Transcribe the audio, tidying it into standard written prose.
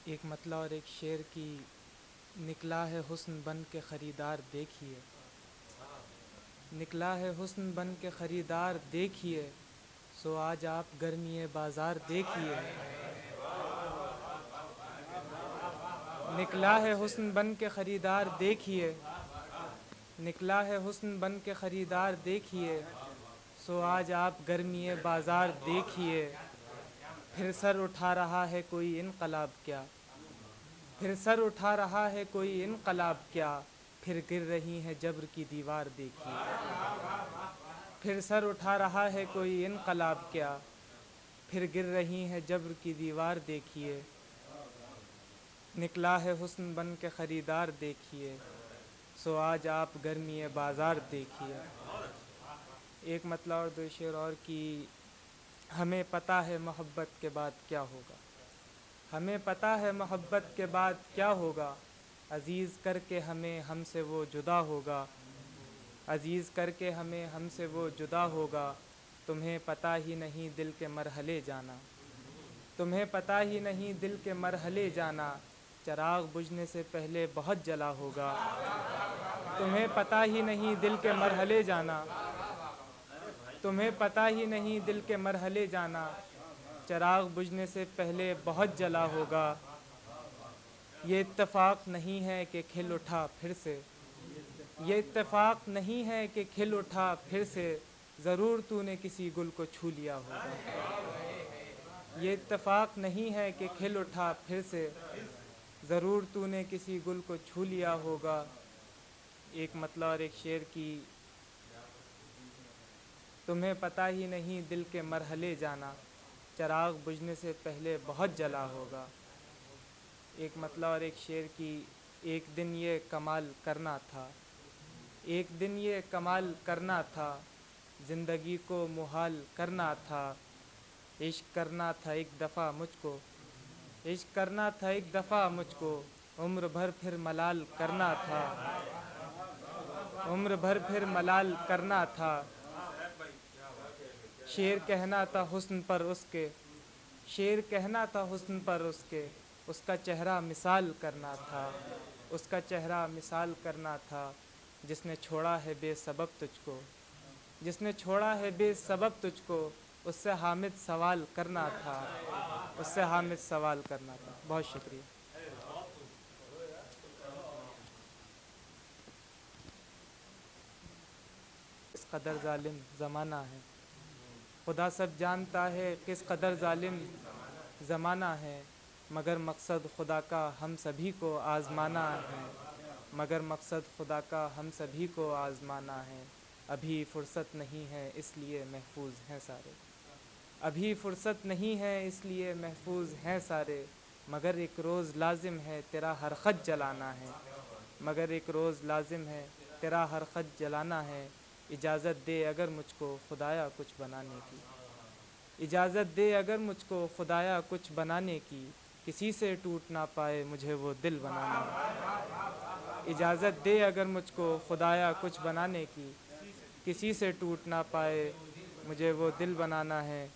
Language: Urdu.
ایک مطلع اور ایک شعر کی نکلا ہے حسن بن کے خریدار دیکھیے، نکلا ہے حسن بن کے خریدار دیکھیے، سو آج آپ گرمی بازار دیکھیے، نکلا ہے حسن بن کے خریدار دیکھیے، نکلا ہے حسن بن کے خریدار دیکھیے، سو آج آپ گرمی بازار دیکھیے، پھر سر اٹھا رہا ہے کوئی انقلاب کیا، پھر سر اٹھا رہا ہے کوئی انقلاب کیا، پھر گر رہی ہے جبر کی دیوار دیکھیے، پھر سر اٹھا رہا ہے کوئی انقلاب کیا، پھر گر رہی ہے جبر کی دیوار دیکھیے، نکلا ہے حسن بن کے خریدار دیکھیے، سو آج آپ گرمی بازار دیکھیے۔ ایک مطلع اور دو شعر اور کی ہمیں پتہ ہے محبت کے بعد کیا ہوگا، ہمیں پتہ ہے محبت کے بعد کیا ہوگا، عزیز کر کے ہمیں ہم سے وہ جدا ہوگا، عزیز کر کے ہمیں ہم سے وہ جدا ہوگا، تمہیں پتہ ہی نہیں دل کے مرحلے جانا، تمہیں پتہ ہی نہیں دل کے مرحلے جانا، چراغ بجھنے سے پہلے بہت جلا ہوگا، تمہیں پتہ ہی نہیں دل کے مرحلے جانا، تمہیں پتہ ہی نہیں دل کے مرحلے جانا، چراغ بجھنے سے پہلے بہت جلا ہوگا، یہ اتفاق نہیں ہے کہ کھل اٹھا پھر سے، یہ اتفاق نہیں ہے کہ کھل اٹھا پھر سے، ضرور تو نے کسی گل کو چھو لیا ہوگا، یہ اتفاق نہیں ہے کہ کھل اٹھا پھر سے، ضرور تو نے کسی گل کو چھو لیا ہوگا۔ ایک مطلع اور ایک شعر کی تمہیں پتہ ہی نہیں دل کے مرحلے جانا، چراغ بجھنے سے پہلے بہت جلا ہوگا۔ ایک مطلع اور ایک شعر کی ایک دن یہ کمال کرنا تھا، ایک دن یہ کمال کرنا تھا، زندگی کو محال کرنا تھا، عشق کرنا تھا ایک دفعہ مجھ کو، عشق کرنا تھا ایک دفعہ مجھ کو، عمر بھر پھر ملال کرنا تھا، عمر بھر پھر ملال کرنا تھا، شعر کہنا تھا حسن پر اس کے، شعر کہنا تھا حسن پر اس کے، اس کا چہرہ مثال کرنا تھا، اس کا چہرہ مثال کرنا تھا، جس نے چھوڑا ہے بے سبب تجھ کو، جس نے چھوڑا ہے بے سبب تجھ کو، اس سے حامد سوال کرنا تھا، اس سے حامد سوال کرنا تھا۔ بہت شکریہ۔ کس قدر ظالم زمانہ ہے، خدا سب جانتا ہے کس قدر ظالم زمانہ ہے، مگر مقصد خدا کا ہم سبھی کو آزمانا ہے، مگر مقصد خدا کا ہم سبھی کو آزمانا ہے، ابھی فرصت نہیں ہے اس لیے محفوظ ہیں سارے، ابھی فرصت نہیں ہے اس لیے محفوظ ہیں سارے، مگر ایک روز لازم ہے تیرا ہر خط جلانا ہے، مگر ایک روز لازم ہے تیرا ہر خط جلانا ہے، اجازت دے اگر مجھ کو خدایا کچھ بنانے کی، اجازت دے اگر مجھ کو خدایا کچھ بنانے کی، کسی سے ٹوٹ نہ پائے مجھے وہ دل بنانا ہے، اجازت دے اگر مجھ کو خدایا کچھ بنانے کی، کسی سے ٹوٹ نہ پائے مجھے وہ دل بنانا ہے،